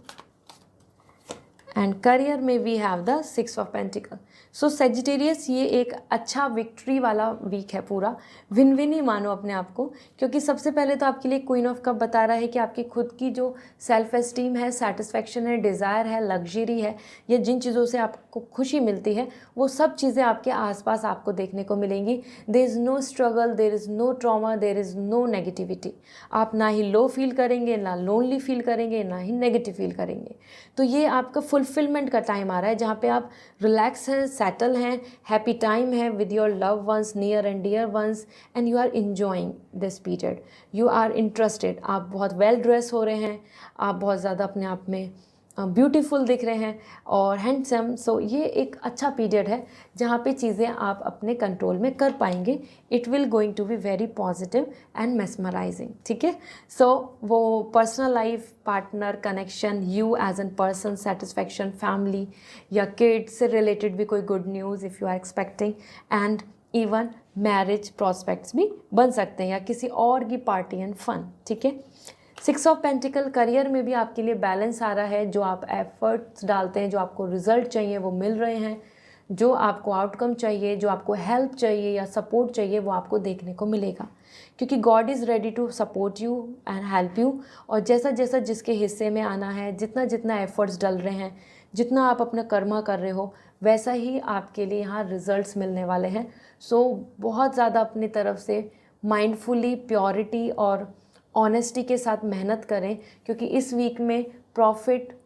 एंड करियर में we have the 6 of pentacle. So Sagittarius, ये एक अच्छा विक्ट्री वाला वीक है, पूरा विन विन ही मानो अपने आप को, क्योंकि सबसे पहले तो आपके लिए क्वीन ऑफ कप बता रहा है कि आपकी खुद की जो सेल्फ एस्टीम है, सेटिस्फैक्शन है, डिज़ायर है, लग्जरी है, या जिन चीज़ों से आपको खुशी मिलती है, वो सब चीज़ें आपके आसपास आपको देखने को मिलेंगी। There is no struggle, there is no trauma, there is no negativity. आप ना ही लो फील करेंगे, ना लोनली फील करेंगे, ना ही नेगेटिव फील करेंगे। तो ये आपका फुलफिलमेंट का टाइम आ रहा है, जहाँ पे आप रिलैक्स हैं, सेटल हैं, हैप्पी टाइम है with your love ones, near and dear ones, and you are enjoying this period, you are interested. आप बहुत वेल ड्रेस हो रहे हैं, आप बहुत ज़्यादा अपने आप में ब्यूटीफुल दिख रहे हैं और हैंडसम। सो ये एक अच्छा पीरियड है जहाँ पे चीज़ें आप अपने कंट्रोल में कर पाएंगे। It will going to be very positive and mesmerising. ठीक है, सो वो personal life, partner, connection, you as an person, satisfaction, family या किड्स से रिलेटेड भी कोई good news if you are expecting, and even marriage prospects भी बन सकते हैं या किसी और की पार्टी एंड फन, ठीक है। 6 ऑफ पेंटिकल, करियर में भी आपके लिए बैलेंस आ रहा है। जो आप एफर्ट्स डालते हैं, जो आपको रिजल्ट चाहिए वो मिल रहे हैं, जो आपको आउटकम चाहिए, जो आपको हेल्प चाहिए या सपोर्ट चाहिए वो आपको देखने को मिलेगा, क्योंकि God is ready to support you and help you. और जैसा जैसा जिसके हिस्से में आना है, जितना जितना एफर्ट्स डल रहे हैं, जितना आप अपना कर्मा कर रहे हो, वैसा ही आपके लिए यहाँ रिजल्ट्स मिलने वाले हैं। सो बहुत ज़्यादा अपनी तरफ से माइंडफुली, प्योरिटी और ऑनेस्टी के साथ मेहनत करें, क्योंकि इस वीक में प्रॉफिट,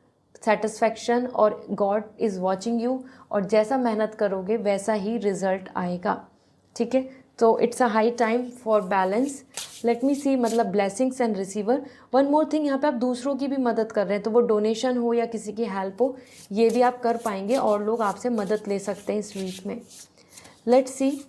सेटिस्फैक्शन और गॉड इज़ वॉचिंग यू, और जैसा मेहनत करोगे वैसा ही रिजल्ट आएगा, ठीक है। तो it's a high time for balance. Let me see, मतलब blessings and receiver. One more thing, यहाँ पे आप दूसरों की भी मदद कर रहे हैं, तो वो डोनेशन हो या किसी की हेल्प हो, ये भी आप कर पाएंगे और लोग आपसे मदद ले सकते हैं इस वीक में। लेट्स सी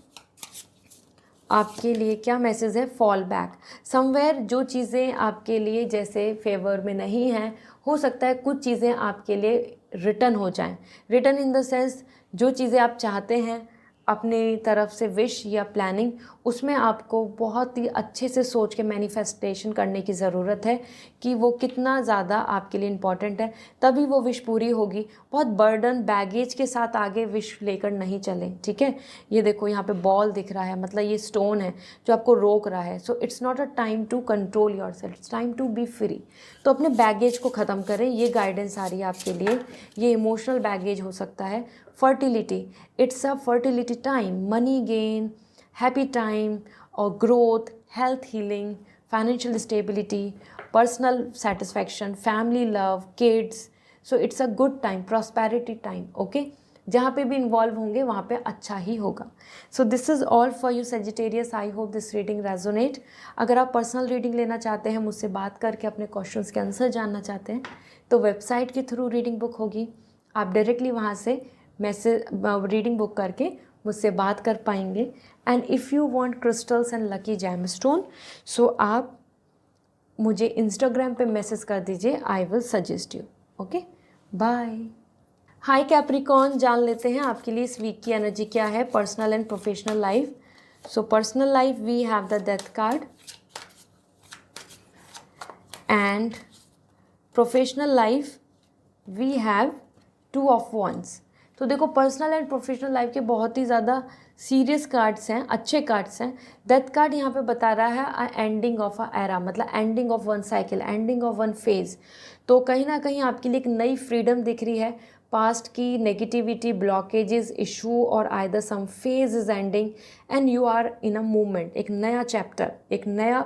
आपके लिए क्या मैसेज है। फॉल बैक समवेयर, जो चीज़ें आपके लिए जैसे फेवर में नहीं हैं, हो सकता है कुछ चीज़ें आपके लिए रिटर्न हो जाएं। रिटर्न इन द सेंस, जो चीज़ें आप चाहते हैं अपनी तरफ से विश या प्लानिंग, उसमें आपको बहुत ही अच्छे से सोच के मैनिफेस्टेशन करने की ज़रूरत है कि वो कितना ज़्यादा आपके लिए इम्पॉर्टेंट है, तभी वो विश पूरी होगी। बहुत बर्डन, बैगेज के साथ आगे विश लेकर नहीं चलें, ठीक है। ये देखो यहाँ पे बॉल दिख रहा है, मतलब ये स्टोन है जो आपको रोक रहा है। So it's not a time to control yourself, it's time to be free. तो अपने बैगेज को ख़त्म करें, ये गाइडेंस आ रही है आपके लिए। ये इमोशनल बैगेज हो सकता है। Fertility, it's a fertility time, money gain, happy time और growth, health healing, financial stability, personal satisfaction, family love, kids. So it's a good time, prosperity time, okay. जहाँ पे भी इन्वॉल्व होंगे वहाँ पे अच्छा ही होगा। सो this is all for you Sagittarius. I hope this reading resonate. अगर आप पर्सनल रीडिंग लेना चाहते हैं, मुझसे बात करके अपने क्वेश्चंस के आंसर जानना चाहते हैं, तो वेबसाइट के थ्रू रीडिंग बुक होगी, आप डायरेक्टली वहाँ से मैसेज रीडिंग बुक करके मुझसे बात कर पाएंगे। And if you want crystals and lucky gemstone, so आप मुझे इंस्टाग्राम पे मैसेज कर दीजिए, I will suggest you, okay. Bye. Hi Capricorn, जान लेते हैं आपके लिए इस वीक की एनर्जी क्या है, personal and professional life. So personal life we have the death card and professional life we have 2 of wands. तो देखो, पर्सनल एंड प्रोफेशनल लाइफ के बहुत ही ज़्यादा सीरियस कार्ड्स हैं, अच्छे कार्ड्स हैं। डेथ कार्ड यहाँ पे बता रहा है एंडिंग ऑफ अ एरा, मतलब ending of one cycle, ending of one phase. तो कहीं ना कहीं आपके लिए एक नई फ्रीडम दिख रही है। पास्ट की नेगेटिविटी, ब्लॉकेजेस, इशू और either some phase is ending and you are in a movement, एक नया चैप्टर, एक नया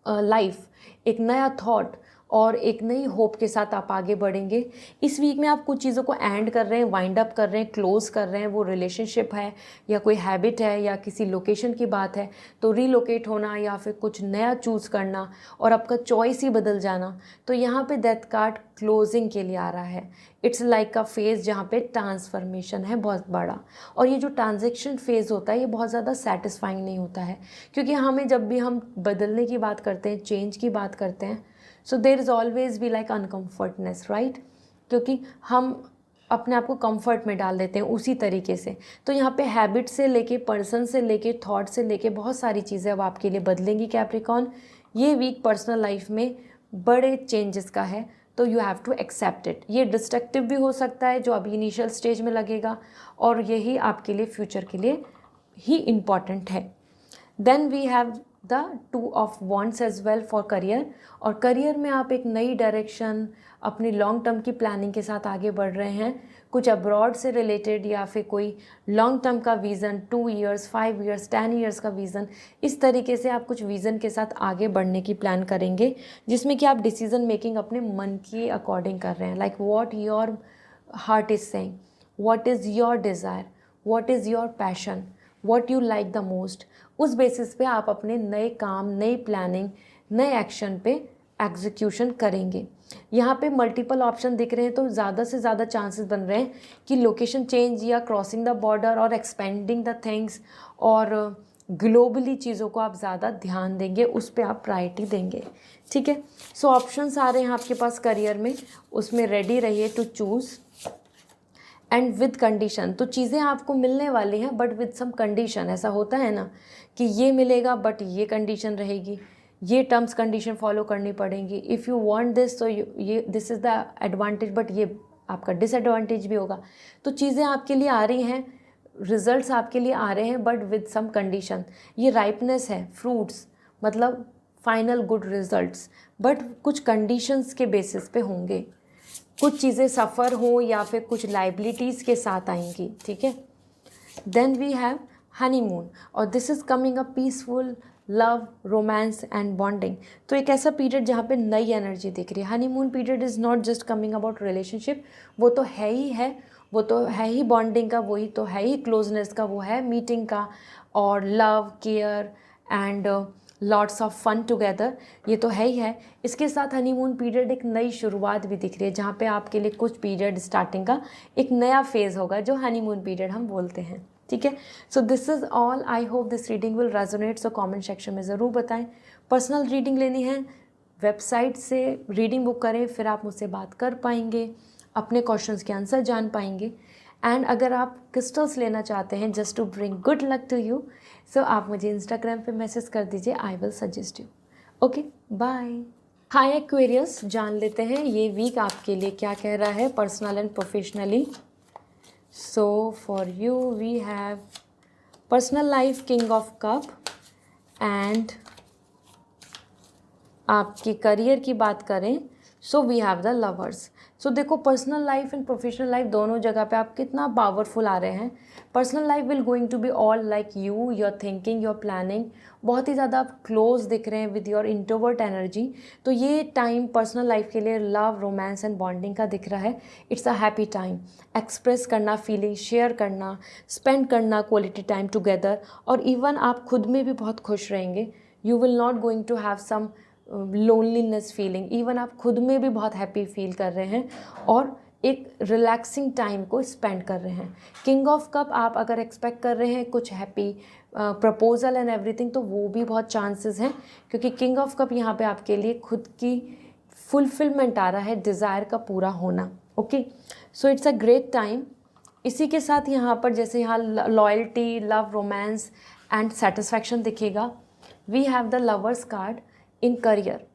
लाइफ, एक नया थॉट और एक नई होप के साथ आप आगे बढ़ेंगे। इस वीक में आप कुछ चीज़ों को एंड कर रहे हैं, वाइंड अप कर रहे हैं, क्लोज कर रहे हैं। वो रिलेशनशिप है या कोई हैबिट है या किसी लोकेशन की बात है, तो रीलोकेट होना या फिर कुछ नया चूज़ करना और आपका चॉइस ही बदल जाना। तो यहाँ पे डेथ कार्ड क्लोजिंग के लिए आ रहा है। इट्स लाइक अ फेज़ जहाँ पे ट्रांसफॉर्मेशन है बहुत बड़ा। और ये जो ट्रांजेक्शन फेज़ होता है, ये बहुत ज़्यादा सेटिस्फाइंग नहीं होता है, क्योंकि हमें जब भी हम बदलने की बात करते हैं, चेंज की बात करते हैं, so there is always be like uncomfortness, right. क्योंकि हम अपने आप को कंफर्ट में डाल देते हैं उसी तरीके से। तो यहाँ पे हैबिट से लेके, पर्सन से लेके, थॉट से लेके बहुत सारी चीज़ें अब आपके लिए बदलेंगी कैप्रिकॉर्न। ये वीक पर्सनल लाइफ में बड़े चेंजेस का है, तो you have to accept it. ये डिस्ट्रक्टिव भी हो सकता है जो अभी इनिशियल स्टेज में लगेगा, और यही आपके लिए फ्यूचर के लिए ही इम्पॉर्टेंट है। Then we have the 2 of wands as well for career. और करियर में आप एक नई डायरेक्शन, अपनी लॉन्ग टर्म की प्लानिंग के साथ आगे बढ़ रहे हैं। कुछ अब्रॉड से रिलेटेड या फिर कोई लॉन्ग टर्म का विज़न, 2 ईयर्स, 5 ईयर्स, 10 ईयर्स का विज़न, इस तरीके से आप कुछ विज़न के साथ आगे बढ़ने की प्लान करेंगे, जिसमें कि आप डिसीजन मेकिंग अपने मन के अकॉर्डिंग कर रहे हैं। Like what your heart is saying, what is your desire, what is your passion, what you like the most. उस बेसिस पे आप अपने नए काम, नई प्लानिंग, नए एक्शन पे एग्जीक्यूशन करेंगे। यहाँ पे मल्टीपल ऑप्शन दिख रहे हैं, तो ज़्यादा से ज़्यादा चांसेस बन रहे हैं कि लोकेशन चेंज या क्रॉसिंग द बॉर्डर और एक्सपेंडिंग द थिंग्स और ग्लोबली चीज़ों को आप ज़्यादा ध्यान देंगे, उस पर आप प्रायोरिटी देंगे, ठीक है। सो ऑप्शंस आ रहे हैं आपके पास करियर में, उसमें रेडी रहिए to choose. And with condition. तो चीज़ें आपको मिलने वाली हैं बट विद सम कंडीशन। ऐसा होता है ना कि ये मिलेगा बट ये कंडीशन रहेगी, ये टर्म्स कंडीशन फॉलो करनी पड़ेंगी। इफ़ यू वांट दिस तो ये this is the advantage, but ये आपका डिसएडवांटेज भी होगा। तो चीज़ें आपके लिए आ रही हैं, रिजल्ट्स आपके लिए आ रहे हैं बट विद सम कंडीशन। ये राइपनेस है, फ्रूट्स मतलब फाइनल गुड रिजल्ट्स, बट कुछ कंडीशंस के बेसिस पे होंगे। कुछ चीज़ें सफ़र हो या फिर कुछ लाइबिलिटीज़ के साथ आएंगी, ठीक है। देन वी हैव हनीमून, और this is coming a peaceful love, romance and bonding. तो एक ऐसा पीरियड जहाँ पे नई एनर्जी दिख रही है। Honeymoon period is not just coming about relationship, वो तो है ही है, वो तो है ही बॉन्डिंग का, वही तो है ही क्लोजनेस का, वो है मीटिंग का और love, care and lots of fun together, ये तो है ही है। इसके साथ हनीमून पीरियड एक नई शुरुआत भी दिख रही है, जहाँ पे आपके लिए कुछ पीरियड स्टार्टिंग का एक नया फेज़ होगा जो हनीमून पीरियड हम बोलते हैं, ठीक है। सो this is all, I hope this reading will resonate. So comment section में ज़रूर बताएं। पर्सनल रीडिंग लेनी है, वेबसाइट से रीडिंग बुक करें, फिर आप मुझसे बात कर पाएंगे, अपने क्वेश्चंस के आंसर जान पाएंगे। एंड अगर आप क्रिस्टल्स लेना चाहते हैं just to bring good luck to you, so आप मुझे इंस्टाग्राम पे मैसेज कर दीजिए, I will suggest you. Okay, bye. Hi Aquarius, जान लेते हैं ये वीक आपके लिए क्या कह रहा है personal and professionally. So for you we have personal life king of cup, and आपकी करियर की बात करें so we have the lovers. So देखो, personal life and professional life दोनों जगह पे आप कितना पावरफुल आ रहे हैं। Personal life will going to be all like you, your thinking, your planning, बहुत ही ज़्यादा आप क्लोज दिख रहे हैं विद योर इंट्रोवर्ट एनर्जी। तो ये टाइम पर्सनल लाइफ के लिए लव, रोमांस एंड बॉन्डिंग का दिख रहा है। It's a happy time, express करना, फीलिंग शेयर करना, स्पेंड करना क्वालिटी टाइम टुगेदर, और इवन आप खुद में भी बहुत खुश रहेंगे। You will not going to have some loneliness feeling, even आप खुद में भी बहुत हैप्पी फील कर रहे हैं और एक रिलैक्सिंग टाइम को स्पेंड कर रहे हैं। किंग ऑफ कप आप अगर एक्सपेक्ट कर रहे हैं कुछ हैप्पी प्रपोजल एंड एवरीथिंग, तो वो भी बहुत चांसेस हैं, क्योंकि किंग ऑफ कप यहाँ पे आपके लिए खुद की फुलफिलमेंट आ रहा है, डिज़ायर का पूरा होना। Okay, so it's a great time. इसी के साथ यहाँ पर जैसे यहाँ loyalty, love, romance and satisfaction दिखेगा। We have the lovers card in career.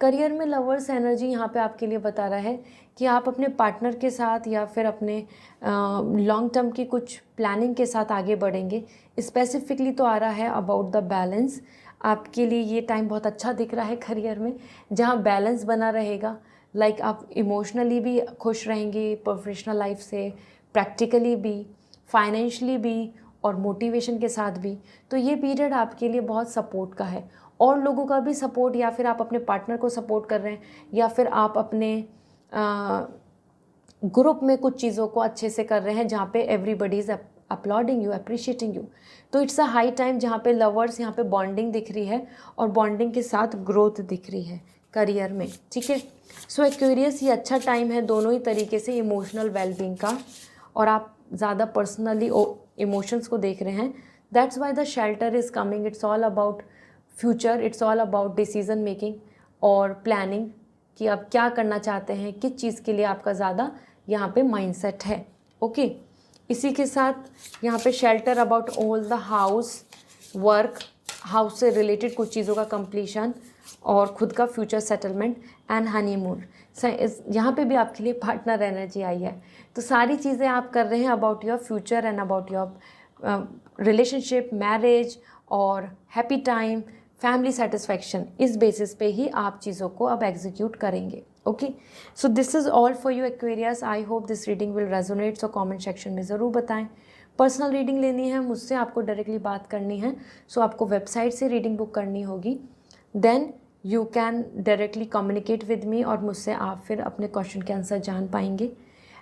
Career में लवर्स एनर्जी यहाँ पे आपके लिए बता रहा है कि आप अपने पार्टनर के साथ या फिर अपने लॉन्ग टर्म की कुछ प्लानिंग के साथ आगे बढ़ेंगे। स्पेसिफिकली तो आ रहा है अबाउट द बैलेंस। आपके लिए ये टाइम बहुत अच्छा दिख रहा है करियर में, जहाँ बैलेंस बना रहेगा। लाइक आप इमोशनली भी खुश रहेंगे प्रोफेशनल लाइफ से, प्रैक्टिकली भी, फाइनेंशियली भी और मोटिवेशन के साथ भी। तो ये पीरियड आपके लिए बहुत सपोर्ट का है, और लोगों का भी सपोर्ट, या फिर आप अपने पार्टनर को सपोर्ट कर रहे हैं, या फिर आप अपने ग्रुप में कुछ चीज़ों को अच्छे से कर रहे हैं जहाँ पे everybody is uploading you, appreciating you. तो इट्स अ हाई टाइम जहाँ पे लवर्स, यहाँ पे बॉन्डिंग दिख रही है और बॉन्डिंग के साथ ग्रोथ दिख रही है करियर में, ठीक है। सो एक्वेरियस, ये अच्छा टाइम है दोनों ही तरीके से, इमोशनल वेलबींग का, और आप ज़्यादा पर्सनली इमोशंस को देख रहे हैं। That's why the shelter is coming. It's all about future, it's all about decision making और प्लानिंग, कि आप क्या करना चाहते हैं, किस चीज़ के लिए आपका ज़्यादा यहाँ पे माइंडसेट है। ओके, इसी के साथ यहाँ पे shelter about all the house work, house से रिलेटेड कुछ चीज़ों का कंप्लीशन और खुद का फ्यूचर सेटलमेंट एंड हनीमून। यहाँ पे भी आपके लिए पार्टनर एनर्जी आई है। तो सारी चीज़ें आप कर रहे हैं about your future and about your relationship, marriage और हैप्पी टाइम, फैमिली सेटिस्फैक्शन। इस बेसिस पे ही आप चीज़ों को अब एग्जीक्यूट करेंगे। Okay, so this is all for you Aquarius. I hope this reading will resonate. So comment section में ज़रूर बताएं। पर्सनल रीडिंग लेनी है मुझसे, आपको डायरेक्टली बात करनी है, सो आपको वेबसाइट से रीडिंग बुक करनी होगी। Then you can directly communicate with me, और मुझसे आप फिर अपने क्वेश्चन के आंसर जान पाएंगे।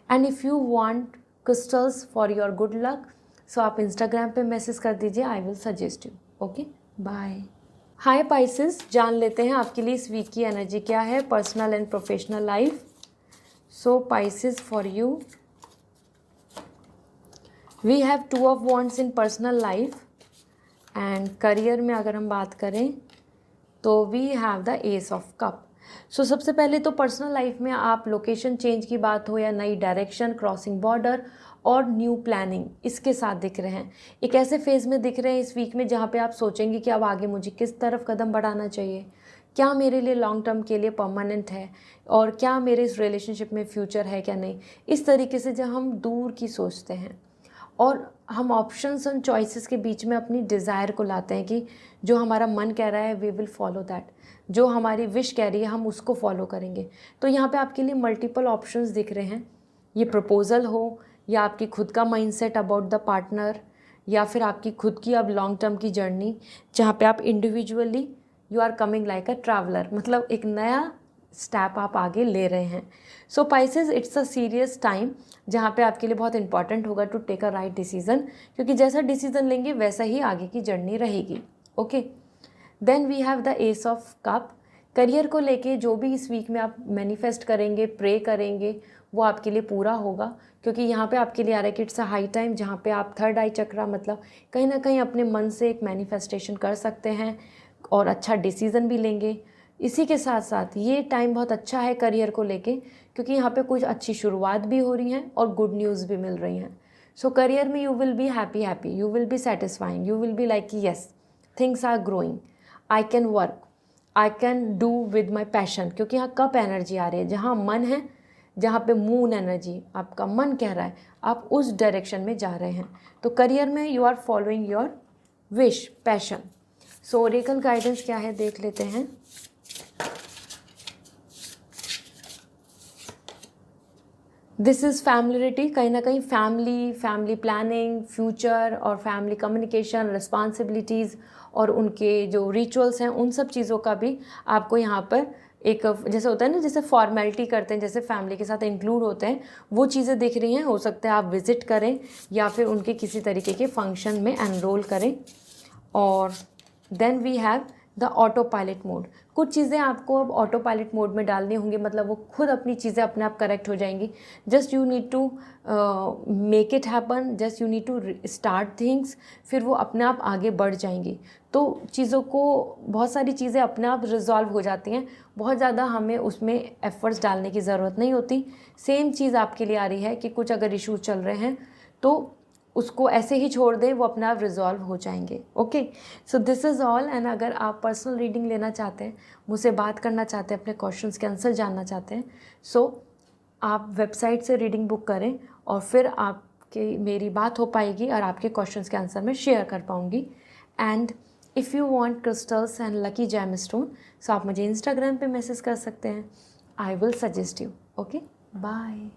And if you want crystals for your good luck, so आप इंस्टाग्राम पे मैसेज कर दीजिए, I will suggest you. Okay, bye. Hi Pisces, जान लेते हैं आपके लिए इस वीक की एनर्जी क्या है personal and professional life. So Pisces, for you we have two of wands in personal life, and career में अगर हम बात करें तो we have the ace of cup. So सबसे पहले तो पर्सनल लाइफ में आप लोकेशन चेंज की बात हो या नई डायरेक्शन, क्रॉसिंग बॉर्डर और न्यू प्लानिंग इसके साथ दिख रहे हैं। एक ऐसे फेज़ में दिख रहे हैं इस वीक में जहाँ पे आप सोचेंगे कि अब आगे मुझे किस तरफ कदम बढ़ाना चाहिए, क्या मेरे लिए लॉन्ग टर्म के लिए परमानेंट है, और क्या मेरे इस रिलेशनशिप में फ्यूचर है क्या नहीं। इस तरीके से जब हम दूर की सोचते हैं और हम ऑप्शंस और चॉइसेस के बीच में अपनी डिज़ायर को लाते हैं कि जो हमारा मन कह रहा है वी विल फॉलो दैट, जो हमारी विश कह रही है हम उसको फॉलो करेंगे। तो यहाँ पे आपके लिए मल्टीपल ऑप्शंस दिख रहे हैं। ये प्रपोज़ल हो, या आपकी खुद का माइंडसेट अबाउट द पार्टनर, या फिर आपकी खुद की अब लॉन्ग टर्म की जर्नी जहाँ पे आप individually you are coming like a traveller, मतलब एक नया स्टेप आप आगे ले रहे हैं। So Pisces, it's a serious time जहाँ पे आपके लिए बहुत इंपॉर्टेंट होगा to take a right decision, क्योंकि जैसा डिसीज़न लेंगे वैसा ही आगे की जर्नी रहेगी। Okay, then we have the ace of cup. Career को लेके जो भी इस वीक में आप मैनिफेस्ट करेंगे, प्रे करेंगे, वो आपके लिए पूरा होगा, क्योंकि यहाँ पे आपके लिए आ रहा है कि इट्स अ हाई टाइम जहाँ पे आप थर्ड आई चक्रा मतलब कहीं ना कहीं अपने मन से एक मैनिफेस्टेशन कर सकते हैं और अच्छा डिसीज़न भी लेंगे। इसी के साथ साथ ये टाइम बहुत अच्छा है करियर को लेके, क्योंकि यहाँ पे कुछ अच्छी शुरुआत भी हो रही हैं और गुड न्यूज़ भी मिल रही हैं। सो करियर में you will be happy, you will be satisfying, you will be like yes things are growing, I can work, I can do with my passion, क्योंकि यहाँ कप एनर्जी आ रही है। जहाँ मन है, जहाँ पे मून एनर्जी, आपका मन कह रहा है आप उस डायरेक्शन में जा रहे हैं। तो करियर में you are following your wish, passion. So oracle guidance क्या है देख लेते हैं। दिस इज़ फैमिलिटी, कहीं ना कहीं फैमिली प्लानिंग, फ्यूचर और फैमिली कम्युनिकेशन, रिस्पॉन्सिबिलिटीज़ और उनके जो रिचुअल्स हैं उन सब चीज़ों का भी आपको यहाँ पर एक जैसे होता है ना, जैसे फॉर्मेलिटी करते हैं, जैसे फैमिली के साथ इंक्लूड होते हैं, वो चीज़ें दिख रही हैं। हो सकता है आप विज़िट करें या फिर उनके किसी तरीके के फंक्शन में एनरोल करें। और then we have the autopilot mode. कुछ चीज़ें आपको अब ऑटो पायलट मोड में डालनी होंगी, मतलब वो खुद अपनी चीज़ें अपने आप करेक्ट हो जाएंगी। Just you need to make it happen, just you need to start things, फिर वो अपने आप आगे बढ़ जाएंगी। तो चीज़ों को, बहुत सारी चीज़ें अपने आप रिजॉल्व हो जाती हैं, बहुत ज़्यादा हमें उसमें एफर्ट्स डालने की ज़रूरत नहीं होती। सेम चीज़ आपके लिए आ रही है कि कुछ अगर इश्यूज चल रहे हैं तो उसको ऐसे ही छोड़ दें, वो अपने आप रिजॉल्व हो जाएंगे। Okay, so this is all. And अगर आप पर्सनल रीडिंग लेना चाहते हैं, मुझसे बात करना चाहते हैं, अपने क्वेश्चंस के आंसर जानना चाहते हैं, सो आप वेबसाइट से रीडिंग बुक करें और फिर आपकी मेरी बात हो पाएगी और आपके क्वेश्चंस के आंसर मैं शेयर कर पाऊँगी। And if you want crystals and lucky gemstone, so आप मुझे इंस्टाग्राम पे मैसेज कर सकते हैं। I will suggest you. Okay, bye.